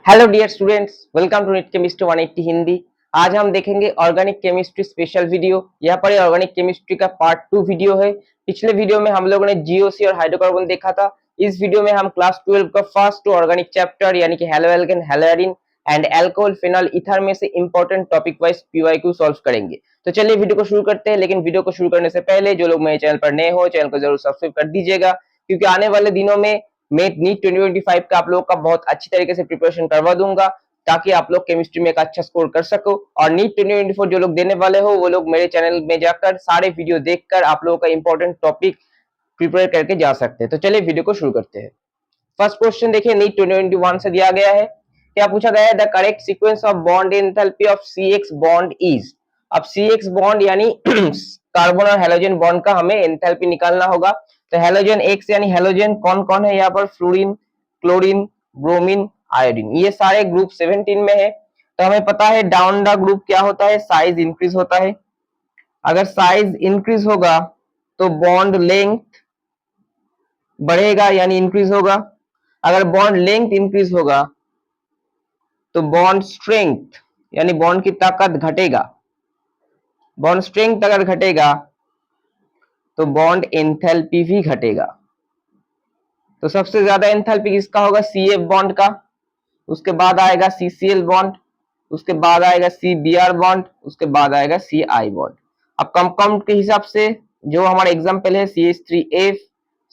Hello dear students, welcome to NEET chemistry 180 Hindi. आज हम देखेंगे ऑर्गेनिक केमिस्ट्री स्पेशल वीडियो। यहाँ पर ऑर्गेनिक केमिस्ट्री का पार्ट 2 वीडियो है। पिछले वीडियो में हम लोगों ने जीओसी और हाइड्रोकार्बन देखा था। इस वीडियो में हम क्लास 12 का फर्स्ट टू ऑर्गेनिक चैप्टर यानी कि halo alkane, haloarene and alcohol, phenol, ether में से important topic wise PYQ solve करेंगे। तो चलिए वीडियो को शुरू करते हैं। लेकिन वीडियो को शुरू करने से पहले जो लोग मेरे चैनल पर नए हो, चैनल को जरूर सब्सक्राइब कर दीजिएगा, क्योंकि आने वाले दिनों में मैं नीट 2025 का आप लोगों का बहुत अच्छी तरीके से प्रिपरेशन करवा दूंगा, ताकि आप लोग केमिस्ट्री में एक अच्छा स्कोर कर सको। और नीट 2024 जो लोग देने वाले हो वो लोग मेरे चैनल में जाकर सारे वीडियो देखकर आप लोगों का इंपॉर्टेंट टॉपिक प्रिपेयर करके जा सकते हैं। तो चलिए वीडियो को शुरू करते हैं। फर्स्ट क्वेश्चन देखिए, नीट 2021 से दिया गया है। क्या पूछा गया है? The correct sequence of bond enthalpy of CX bond is. अब CX बॉन्ड यानी कार्बन और हेलोजन बॉन्ड का हमें एंथैल्पी निकालना होगा। तो हेलोजन X यानी हेलोजन कौन कौन है यहाँ पर? फ्लोरीन, क्लोरीन, ब्रोमीन, आयोडीन, ये सारे ग्रुप 17 में है। तो हमें पता है डाउन द ग्रुप क्या होता है? साइज इंक्रीज होता है। अगर साइज इंक्रीज होगा तो बॉन्ड लेंथ बढ़ेगा यानी इंक्रीज होगा। अगर बॉन्ड लेंथ इंक्रीज होगा तो बॉन्ड स्ट्रेंथ यानी बॉन्ड की ताकत घटेगा। बॉन्ड स्ट्रेंथ अगर घटेगा तो बॉन्ड एंथैल्पी भी घटेगा। तो सबसे ज्यादा एंथैल्पी किसका होगा? CF बॉन्ड का। उसके बाद आएगा CCl बॉन्ड, उसके बाद आएगा CBr बॉन्ड, उसके बाद आएगा CI बॉन्ड। अब कंपाउंड के हिसाब से जो हमारा एग्जांपल है CH3F,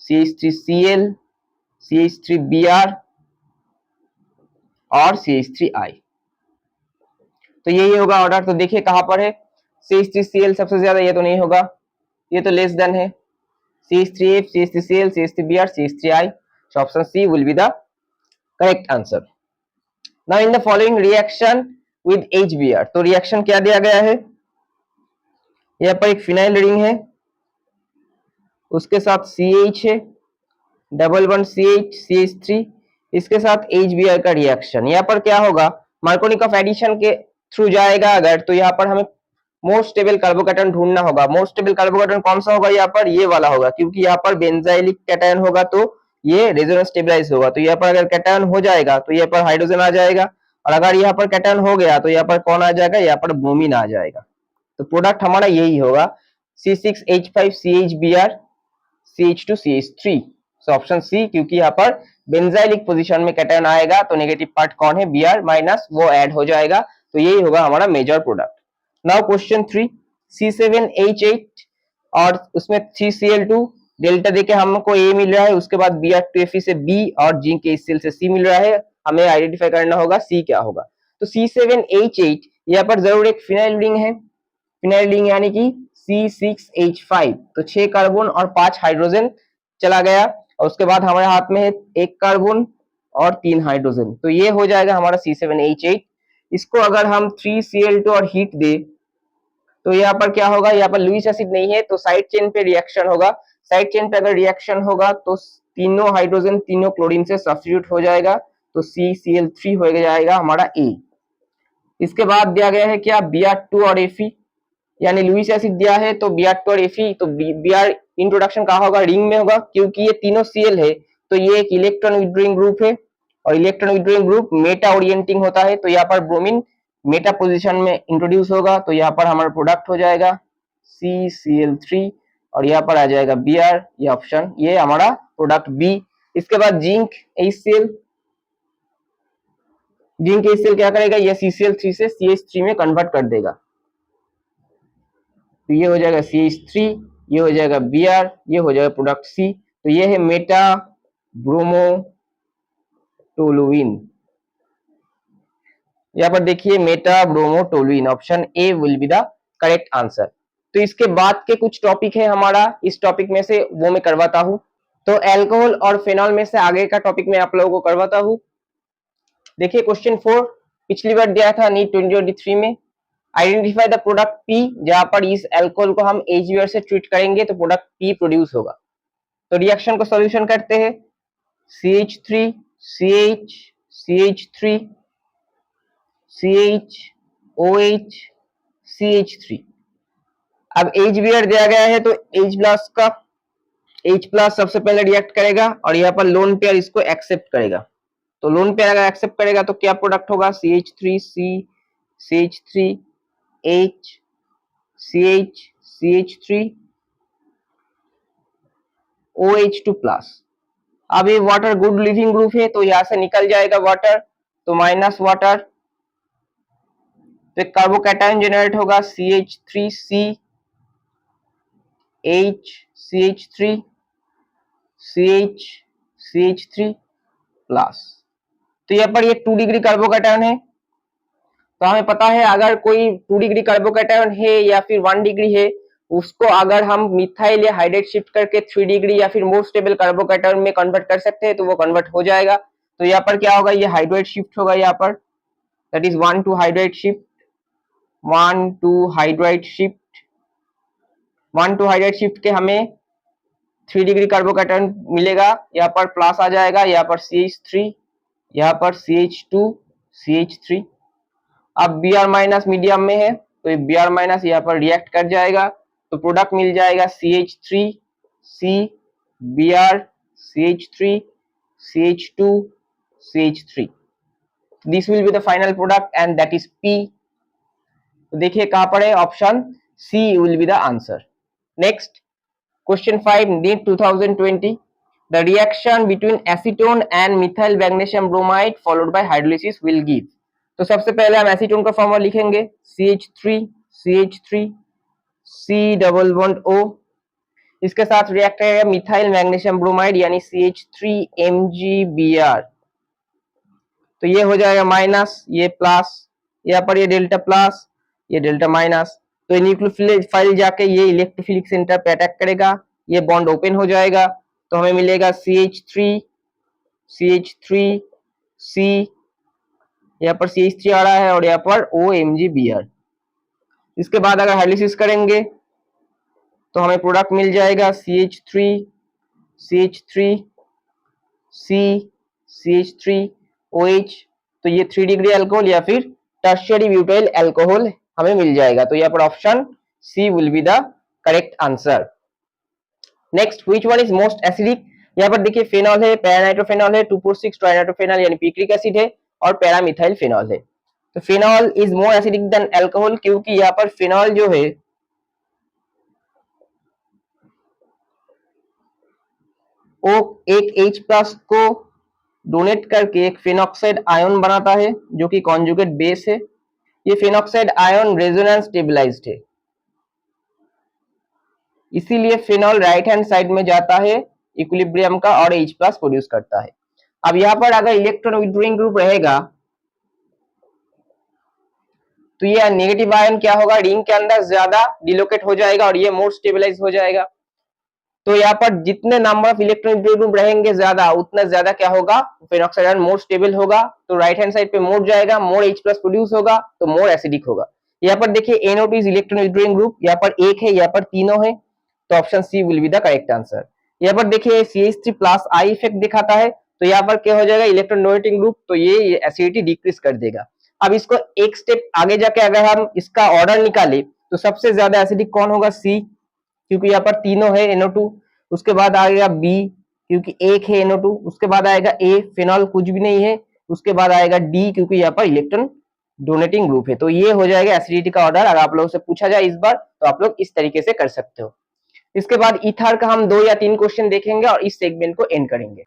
CH3Cl, CH3Br और CH3I। तो यही होगा ऑर्डर। तो देखिए कहां पर है CH3Cl सबसे ज्यादा, ये तो नहीं होगा, ये तो लेस देन है। CH3F, CH3Cl, CH3Br, CH3I। So option C will be the correct answer. Now in the following reaction with HBr, तो रिएक्शन क्या दिया गया है? यहाँ पर एक फिनाइल रिंग है, उसके साथ CH है, डबल बॉन्ड CH, CH3, इसके साथ HBr का रिएक्शन। यहाँ पर क्या होगा? मार्कोनिक ऑफ एडिशन के थ्रू जाएगा अगर, तो यहाँ पर हमें मोस्ट स्टेबल कार्बोकैटायन ढूंढना होगा। मोस्ट स्टेबल कार्बोकैटायन कौन सा होगा? यहाँ पर ये वाला होगा, क्योंकि यहाँ पर बेंजाइलिक कैटायन होगा तो ये रेजोनेंस स्टेबलाइज होगा। तो यहाँ पर अगर कैटायन हो जाएगा तो यहाँ पर हाइड्रोजन आ जाएगा, और अगर यहाँ पर कैटायन हो गया तो यहाँ पर कौन आ जाएगा? यहाँ पर ब्रोमीन आ जाएगा। तो प्रोडक्ट हमारा यही होगा C6H5CHBr CH2CH3। So option C, क्योंकि यहाँ पर बेंजाइलिक पोजीशन में कैटायन आएगा तो नेगेटिव पार्ट कौन है? Br माइनस, वो ऐड हो जाएगा। तो यही होगा हमारा major product. Now question 3, C7H8 और उसमें 3Cl2 डेल्टा देके हमको A मिल रहा है, उसके बाद Br2Fe से B और जिंक HCl से C मिल रहा है। हमें आइडेंटिफाई करना होगा C क्या होगा। तो C7H8 यहाँ पर जरूर एक फिनाइल रिंग है, फिनाइल रिंग यानी कि C6H5। तो 6 कार्बन और 5 हाइड्रोजन चला गया, और उसके बाद हमारे हाथ में है 1 कार्बन और 3 हाइड्रोजन। तो ये हो जाएगा हमारा C7H8। इसको अगर हम 3Cl2 और हीट दे तो यहाँ पर क्या होगा? यहाँ पर लुईस एसिड नहीं है तो साइड चेन पे रिएक्शन होगा। साइड चेन पे अगर रिएक्शन होगा तो तीनों हाइड्रोजन तीनों क्लोरीन से सब्स्टिट्यूट हो जाएगा, तो CCl3 हो जाएगा हमारा A। इसके बाद दिया गया है क्या? Br2 और Fe, यानी लुईस एसिड दिया है तो Br2 और Fe। तो Br इंट्रोडक्शन कहाँ होगा? रिंग में होगा, क्योंकि ये तीनों Cl है तो ये एक इलेक्ट्रॉन विड्रॉइंग ग्रुप है, और electron withdrawing group Meta orienting होता है। तो यहाँ पर ब्रोमीन मेटा पोजीशन में इंट्रोड्यूस होगा, तो यहाँ पर हमारा प्रोडक्ट हो जाएगा CCl3, और यहाँ पर आ जाएगा Br, ये ऑप्शन, ये हमारा प्रोडक्ट B। इसके बाद जिंक HCl, जिंक HCl क्या करेगा? ये CCl3 से CH3 में कन्वर्ट कर देगा, तो ये हो जाएगा CH3, ये हो जाएगा Br, ये हो जाएगा प्रोडक्ट C। तो ये है मेटा ब्रोमोटोलुइन। यहाँ पर देखिए meta bromotoluene, option A will be the correct answer. तो इसके बाद के कुछ टॉपिक है हमारा, इस टॉपिक में से वो मैं करवाता हूँ। तो अल्कोहल और फिनॉल में से आगे का टॉपिक मैं आप लोगों को करवाता हूँ। देखिए क्वेश्चन 4 पिछली बार दिया था नीट 2023 में। आइडेंटिफाई द प्रोडक्ट P, जहां पर इस अल्कोहल को हम HBr से ट्रीट करेंगे तो प्रोडक्ट P प्रोड्यूस होगा। तो रिएक्शन को सॉल्यूशन करते हैं। CH3 CH CH3 CH OH CH3। अब HBr दिया गया है तो H+ सबसे पहले रिएक्ट करेगा, और यहाँ पर लोन पेयर इसको एक्सेप्ट करेगा। तो लोन पेयर अगर एक्सेप्ट करेगा तो क्या प्रोडक्ट होगा, CH3C, CH3, H, CH, CH3, OH2 plus. अब ये वाटर गुड लिविंग ग्रुप है तो यहां से निकल जाएगा वाटर, तो माइनस वाटर, तो एक कार्बोकैटायन जनरेट होगा CH3C, H, CH3, CH, CH3 plus. तो यहाँ पर ये 2 डिग्री कार्बोकैटायन है, तो हमें पता है अगर कोई 2 डिग्री कार्बोकैटायन है या फिर 1 डिग्री है, उसको अगर हम मिथाइल या हाइड्रेट शिफ्ट करके 3 डिग्री या फिर मोर स्टेबल कार्बोकैटायन में कन्वर्ट कर सकते हैं तो वो कन्वर्ट हो जाएगा। तो यहाँ पर क्या होगा, ये हाइड्रेट शिफ्ट होगा यहाँ पर, that is 1 two hydride shift, 1 two hydride shift, 1 two hydride shift के हमें 3 डिग्री कार्बोकैटायन मिलेगा, यहाँ पर प्लस आ जाएगा, यहाँ पर CH3, यहाँ पर CH2, CH3। अब Br माइनस मीडियम में है तो ये Br माइनस यहाँ पर रिएक्ट कर जाएगा, तो प्रोडक्ट मिल जाएगा CH3C, Br, CH3, CH2, CH3। This will be the final product and that is P। तो देखिए कहां पर है, option C will be the answer. Next question 5, NEET 2020, the reaction between acetone and methyl magnesium bromide followed by hydrolysis will give। तो सबसे पहले हम acetone का फॉर्मूला लिखेंगे, CH3, CH3, C double bond O, इसके साथ रिएक्ट करेगा methyl magnesium bromide यानी CH3MgBr, तो ये हो जाएगा माइनस, ये प्लस, यहाँ पर ये डेल्टा प्लस, ये डेल्टा माइनस, तो ये न्यूक्लियोफाइल जाके ये इलेक्ट्रोफिलिक सेंटर पे अटैक करेगा, ये बॉन्ड ओपन हो जाएगा, तो हमें मिलेगा CH3, CH3, C, यहाँ पर CH3 आ रहा है और यहाँ पर OMgBr। इसके बाद अगर हाइड्रोलिसिस करेंगे तो हमें प्रोडक्ट मिल जाएगा CH3, CH3, C, CH3, OH, तो ये 3 डिग्री अल्कोहल या फिर टर्शियरी ब्यूटाइल अल्कोहल हमें मिल जाएगा, तो यहाँ पर option C will be the correct answer. Next, which one is most acidic, यहाँ पर देखिए फेनॉल है, पैरानाइट्रोफेनॉल है, 2,4,6 ट्राइनाइट्रोफेनॉल यानी पिक्रिक एसिड है और पैरामिथाइल फेनॉल है। तो phenol is more acidic then alcohol क्योंकि यहाँ पर फेनॉल जो है वो एक H+ को डोनेट करके एक फेनॉक्साइड आयन बनाता है जो कि कॉन्जुगेट बेस है। ये फेनॉक्साइड आयन रेजोनेंस स्टेबलाइज्ड है, इसीलिए फेनॉल राइट हैंड साइड में जाता है इक्विलिब्रियम का और H+ प्रोड्यूस करता है। अब यहाँ पर अगर इलेक्ट्रॉन विथड्रॉइंग ग्रुप रहेगा तो ये नेगेटिव आयन क्या होगा, रिंग के अंदर ज्यादा डिलोकेट हो जाएगा और ये मोर स्टेबलाइज हो जाएगा। तो यहाँ पर जितने नंबर ऑफ इलेक्ट्रॉन ग्रुप रहेंगे ज्यादा, उतना ज्यादा क्या होगा, फेनॉक्साइड आयन मोर स्टेबल होगा, तो राइट हैंड साइड पे मोर जाएगा, मोर H+ प्रोड्यूस होगा तो मोर एसिडिक होगा। यहाँ पर देखिए NO2 is electron withdrawing group, यहाँ पर एक है, यहाँ पर तीनों है, तो option C will be the correct answer. यहाँ पर देखिए CH3+ आई इफेक्ट दिखाता है, तो यहाँ पर क्या हो जाएगा, इलेक्ट्रॉन डोनेटिंग ग्रुप, तो ये एसिडिटी डिक्रीज कर देगा। अब इसको एक स्टेप आगे जाके अगर हम इसका ऑर्डर निकाले तो सबसे ज्यादा एसिडिक कौन होगा, C, क्योंकि यहाँ पर तीनों है NO2, उसके बाद आएगा B क्योंकि एक है NO2, उसके बाद आएगा A, फिनॉल कुछ भी नहीं है, उसके बाद आएगा D क्योंकि यहाँ पर इलेक्ट्रॉन डोनेटिंग ग्रुप है। तो ये हो जाएगा एसिडिटी का ऑर्डर। अगर आप लोगों से पूछा जाए इस बार तो आप लोग इस तरीके से कर सकते हो। इसके बाद ईथर का हम 2 या 3 क्वेश्चन देखेंगे और इस सेगमेंट को एंड करेंगे।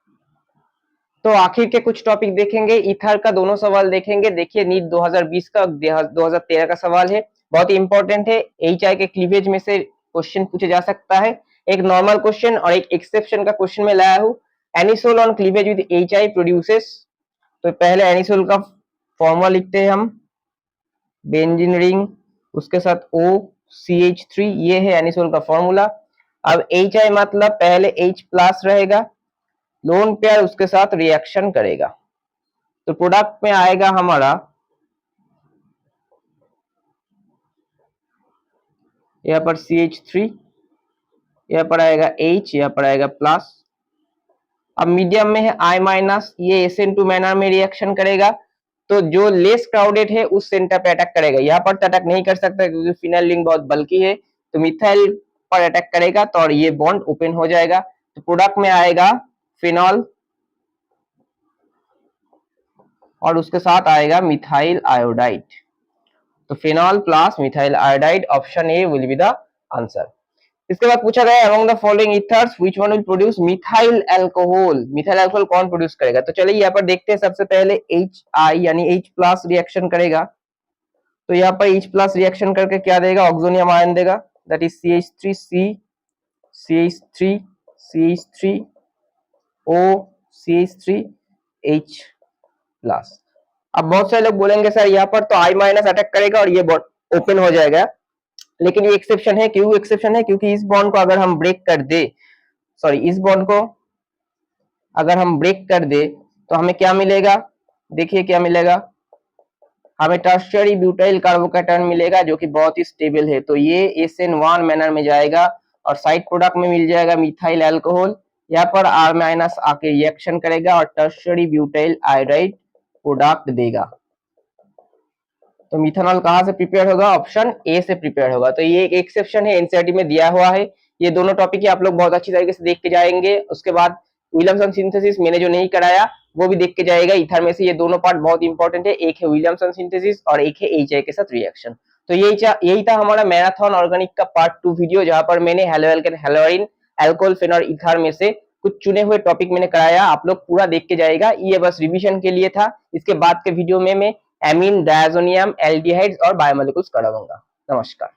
तो आखिर के कुछ टॉपिक देखेंगे, ईथर का दोनों सवाल देखेंगे। देखिए नीट 2020 का 2013 का सवाल है, बहुत ही इंपॉर्टेंट है। HI के क्लीवेज में से क्वेश्चन पूछा जा सकता है, एक नॉर्मल क्वेश्चन और एक एक्सेप्शन का क्वेश्चन में लाया हूँ। Anisole on cleavage with HI produces, तो पहले एनिसोल का फॉर्मूला लिखते हैं हम, बेंजीन रिंग, उसके साथ OCH3, ये है एनिसोल का फॉर्मूला। अब HI मतलब पहले H+ रहेगा, लोन पेयर उसके साथ रिएक्शन करेगा, तो प्रोडक्ट में आएगा हमारा यहाँ पर CH3, यहाँ पर आएगा H, यहाँ पर आएगा प्लस। अब मीडियम में है I-, ये SN2 मैनर में रिएक्शन करेगा, तो जो लेस क्राउडेड है उस सेंटर पे अटैक करेगा। यहाँ पर तो अटैक नहीं कर सकता क्योंकि फिनाइल रिंग बहुत बल्की है, तो मिथाइल पर अटैक करेगा तो और ये बॉन्ड ओपन हो जाएगा, तो प्रोडक्ट में आएगा फिनॉल और उसके साथ आएगा मिथाइल आयोडाइड। तो phenol plus methyl iodide, option A will be the answer. इसके बाद पूछा गया among the following ethers which one will produce methyl alcohol. Methyl alcohol कौन प्रोड्यूस करेगा? तो चलिए यहाँ पर देखते हैं। सबसे पहले HI यानी H प्लस रिएक्शन करेगा, तो यहाँ पर H प्लस रिएक्शन करके क्या देगा? ऑक्सोनियम आयन देगा, that is CH3C, CH3, CH3O, CH3H plus. अब बहुत सारे लोग बोलेंगे सर यहाँ पर तो I माइनस अटैक करेगा और ये बॉन्ड ओपन हो जाएगा, लेकिन ये एक्सेप्शन है। क्यों एक्सेप्शन है? क्योंकि इस बॉन्ड को अगर हम ब्रेक कर दे, सॉरी इस बॉन्ड को अगर हम ब्रेक कर दे तो हमें क्या मिलेगा? देखिए क्या मिलेगा, हमें टर्शियरी ब्यूटाइल कार्बोकैटायन मिलेगा जो कि बहुत ही स्टेबल है। तो ये SN1 मैनर में जाएगा और साइड प्रोडक्ट में मिल जाएगा मिथाइल अल्कोहल। यहाँ पर R माइनस आके रिएक्शन करेगा और टर्शियरी ब्यूटाइल आयोडाइड प्रोडक्ट देगा। तो मिथेनॉल कहाँ से प्रिपेयर होगा? ऑप्शन ए से प्रिपेयर होगा। तो ये एक एक्सेप्शन है, एनसीईआरटी में दिया हुआ है। ये दोनों टॉपिक आप लोग बहुत अच्छी तरीके से देख के जाएंगे। उसके बाद विलियमसन सिंथेसिस मैंने जो नहीं कराया वो भी देख के जाएगा। इथर में से ये दोनों पार्ट बहुत इंपॉर्टेंट है, एक है विलियमसन सिंथेसिस और एक है HI के साथ रिएक्शन। तो यही था हमारा मैराथन ऑर्गेनिक का पार्ट 2 वीडियो, जहां पर मैंने haloalkane, Halloween, alcohol, phenol, ether में से कुछ चुने हुए टॉपिक मैंने कराया। आप लोग पूरा देख के जाएगा, ये बस रिवीजन के लिए था। इसके बाद के वीडियो में मैं एमीन, डायजोनियम, एल्डिहाइड्स और बायोमोलिक्यूल्स कराऊंगा। नमस्कार।